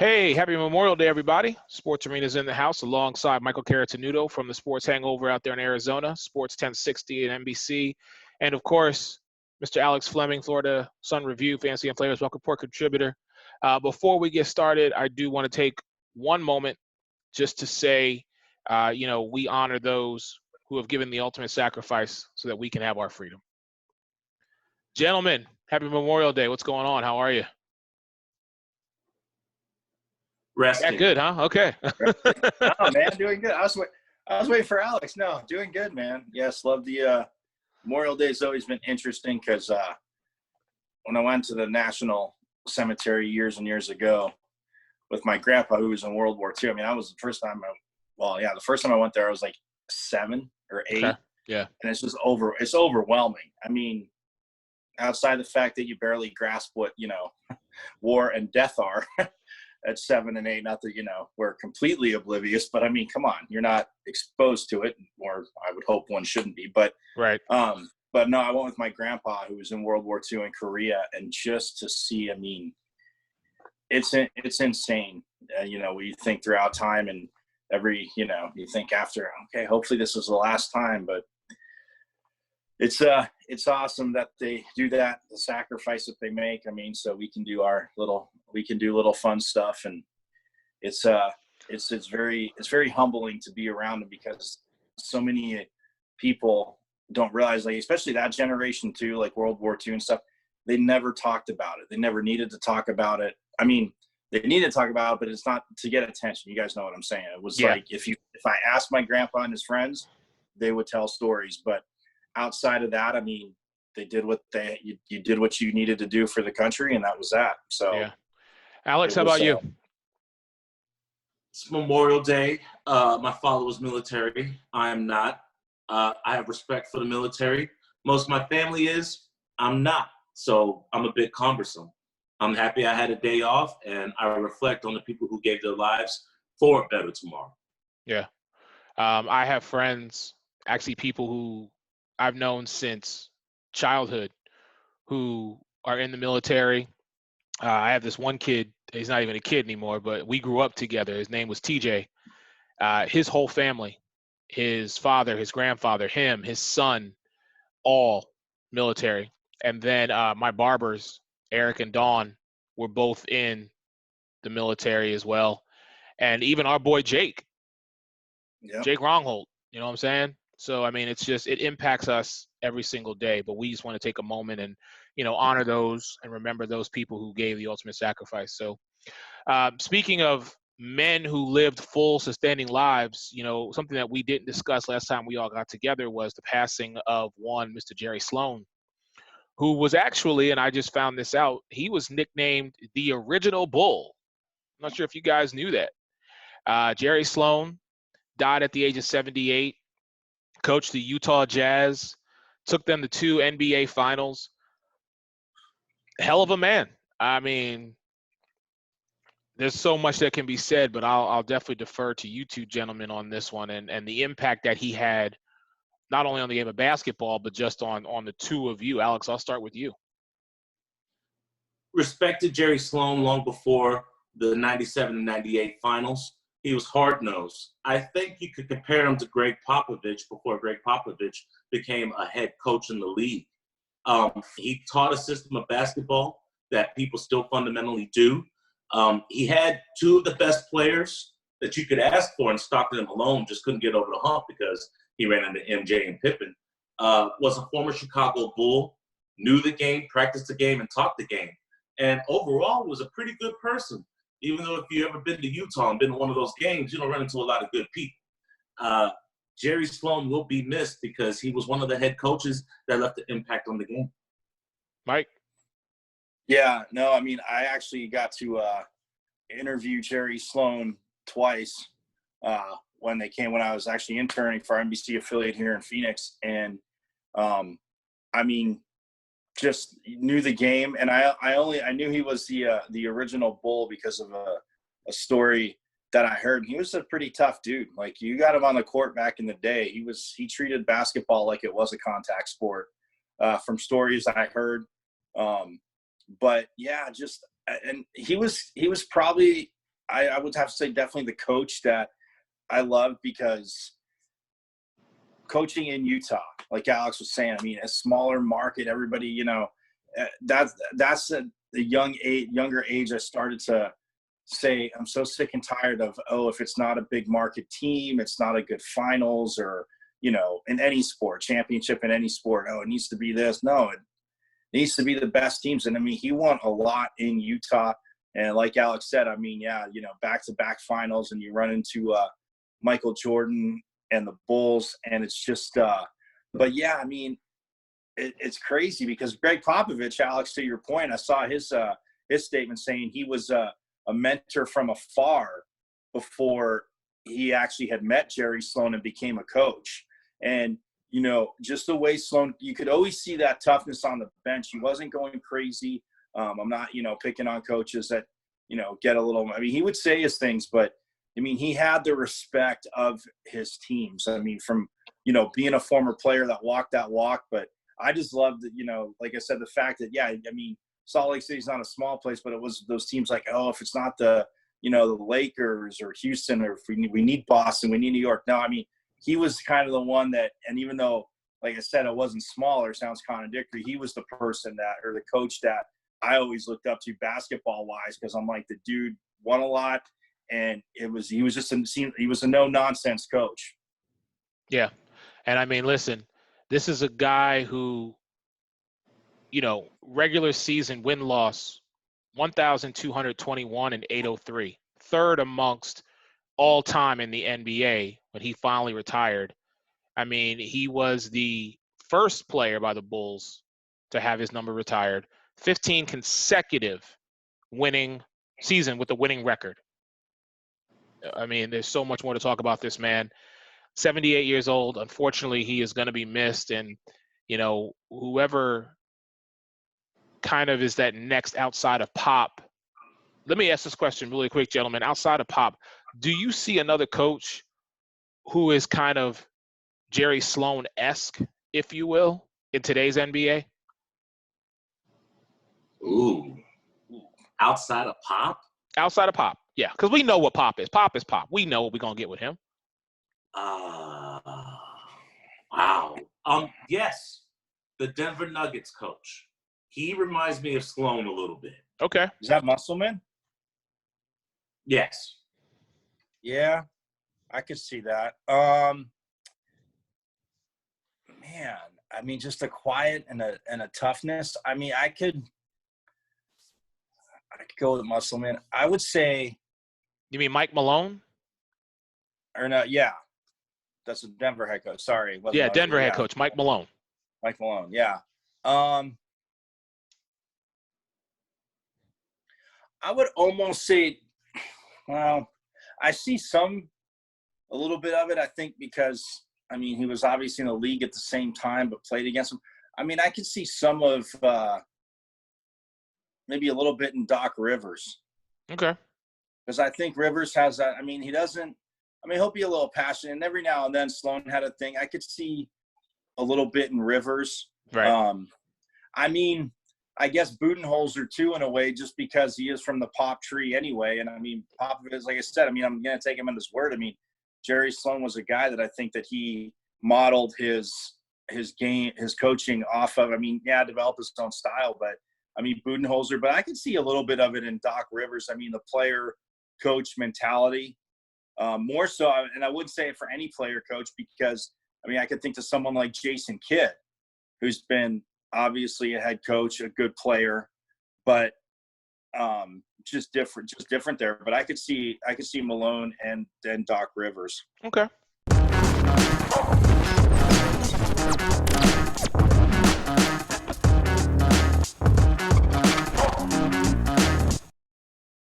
Hey, happy Memorial Day, everybody. Sports Arena's in the house alongside Michael Carotenuto from the Sports Hangover out there in Arizona, Sports 1060 and NBC. And, of course, Mr. Alex Fleming, Florida Sun Review, Fancy and Flavors Welcome Report contributor. Before we get started, I do want to take one moment just to say, we honor those who have given the ultimate sacrifice so that we can have our freedom. Gentlemen, happy Memorial Day. What's going on? How are you? Resting. Yeah, good, huh? Okay. Oh man, doing good. I was waiting for Alex. No, doing good, man. Yes, love the Memorial Day. Has always been interesting because when I went to the National Cemetery years and years ago with my grandpa, who was in World War II. I mean, that was the first time. The first time I went there, I was like 7 or 8. Okay. Yeah. And it's just it's overwhelming. I mean, outside the fact that you barely grasp what war and death are. At 7 and 8, not that we're completely oblivious, but I mean, come on, you're not exposed to it, or I would hope one shouldn't be. But right. But no, I went with my grandpa who was in World War II in Korea, and just to see, I mean, it's insane. We think throughout time, and you think after, okay, hopefully this is the last time, but it's awesome that they do that, the sacrifice that they make. I mean, so we can do little fun stuff, and it's very humbling to be around them because so many people don't realize, like, especially that generation too, like World War II and stuff, they never talked about it. They never needed to talk about it. I mean, they needed to talk about it, but it's not to get attention. You guys know what I'm saying. It was like, if I asked my grandpa and his friends, they would tell stories, but outside of that, I mean, they did you did what you needed to do for the country, and that was that. So, yeah. Alex, how about you? It's Memorial Day. My father was military. I am not. I have respect for the military. Most of my family is. I'm not. So I'm a bit cumbersome. I'm happy I had a day off, and I reflect on the people who gave their lives for a better tomorrow. Yeah. I have friends, actually people who I've known since childhood who are in the military. I have this one kid, he's not even a kid anymore, but we grew up together. His name was TJ. His whole family, his father, his grandfather, him, his son, all military. And then my barbers, Eric and Dawn, were both in the military as well. And even our boy Jake, Jake Rongholt, you know what I'm saying? So, I mean, it impacts us every single day, but we just want to take a moment and, honor those and remember those people who gave the ultimate sacrifice. So, speaking of men who lived full, sustaining lives, something that we didn't discuss last time we all got together was the passing of one Mr. Jerry Sloan, who was actually, and I just found this out, he was nicknamed the original Bull. I'm not sure if you guys knew that. Jerry Sloan died at the age of 78. Coached the Utah Jazz, took them to 2 NBA finals. Hell of a man. I mean, there's so much that can be said, but I'll definitely defer to you two gentlemen on this one and the impact that he had, not only on the game of basketball, but just on the two of you. Alex, I'll start with you. Respected Jerry Sloan long before the 97 and 98 finals. He was hard-nosed. I think you could compare him to Greg Popovich before Greg Popovich became a head coach in the league. He taught a system of basketball that people still fundamentally do. He had 2 of the best players that you could ask for, and Stockton and Malone just couldn't get over the hump because he ran into MJ and Pippen. Was a former Chicago Bull, knew the game, practiced the game, and taught the game. And overall was a pretty good person. Even though if you've ever been to Utah and been to one of those games, you don't run into a lot of good people. Jerry Sloan will be missed because he was one of the head coaches that left an impact on the game. Mike? Yeah, no, I mean, I actually got to interview Jerry Sloan twice when I was actually interning for our NBC affiliate here in Phoenix. And, I mean, just knew the game, and I knew he was the original Bull because of a story that I heard. He was a pretty tough dude. Like, you got him on the court back in the day. He treated basketball like it was a contact sport, from stories I heard. But yeah, and he was probably I would have to say definitely the coach that I love, because coaching in Utah, like Alex was saying, I mean, a smaller market, everybody, you know, that's the younger age I started to say I'm so sick and tired of, if it's not a big market team, it's not a good finals, or, you know, in any sport, championship in any sport, it needs to be this. No, it needs to be the best teams. And I mean, he won a lot in Utah. And like Alex said, I mean, yeah, you know, back-to-back finals, and you run into Michael Jordan and the Bulls, and it's just but yeah, I mean, it's crazy because Greg Popovich, Alex, to your point, I saw his statement saying he was a mentor from afar before he actually had met Jerry Sloan and became a coach. And, you know, just the way Sloan, you could always see that toughness on the bench. He wasn't going crazy. I'm not, you know, picking on coaches that, you know, get a little, I mean, he would say his things, but I mean, he had the respect of his teams. I mean, from, you know, being a former player that walked that walk, but I just loved that, you know, like I said, the fact that, yeah, I mean, Salt Lake City's not a small place, but it was those teams like, if it's not the, you know, the Lakers or Houston, or if we need Boston, we need New York. No, I mean, he was kind of the one that, and even though, like I said, it wasn't smaller, sounds contradictory, he was the person that, or the coach that I always looked up to basketball-wise, because I'm like, the dude won a lot, and he was a no-nonsense coach. Yeah. And I mean, listen, this is a guy who, you know, regular season win-loss, 1,221 and 803, third amongst all time in the NBA when he finally retired. I mean, he was the first player by the Bulls to have his number retired, 15 consecutive winning season with a winning record. I mean, there's so much more to talk about this man. 78 years old. Unfortunately, he is going to be missed. And, you know, whoever kind of is that next outside of Pop. Let me ask this question really quick, gentlemen. Outside of Pop, do you see another coach who is kind of Jerry Sloan-esque, if you will, in today's NBA? Ooh. Outside of Pop? Outside of Pop, yeah. Because we know what Pop is. Pop is Pop. We know what we're going to get with him. Wow. Yes, the Denver Nuggets coach. He reminds me of Sloan a little bit. Okay. Is that Musselman? Yes. Yeah, I could see that. Man, I mean, just a quiet and a toughness. I mean, I could go with Musselman. I would say. You mean Mike Malone? Or no? Yeah, that's a Denver head coach. Sorry. Yeah, Denver head coach Mike Malone. Mike Malone. Yeah. I would almost say, well, I see a little bit of it, I think, because, I mean, he was obviously in the league at the same time, but played against him. I mean, I could see some of maybe a little bit in Doc Rivers. Okay. Because I think Rivers has that. I mean, he'll be a little passionate. And every now and then Sloan had a thing. I could see a little bit in Rivers. Right. I mean, I guess Budenholzer too, in a way, just because he is from the Pop tree anyway. And I mean, Popovich, like I said, I mean, I'm going to take him on his word. I mean, Jerry Sloan was a guy that I think that he modeled his game, his coaching off of. I mean, yeah, developed his own style, but I mean, Budenholzer, but I can see a little bit of it in Doc Rivers. I mean, the player coach mentality, more so. And I wouldn't say it for any player coach, because I mean, I could think to someone like Jason Kidd, who's been obviously a head coach, a good player, but just different there. But I could see Malone and Doc Rivers. Okay.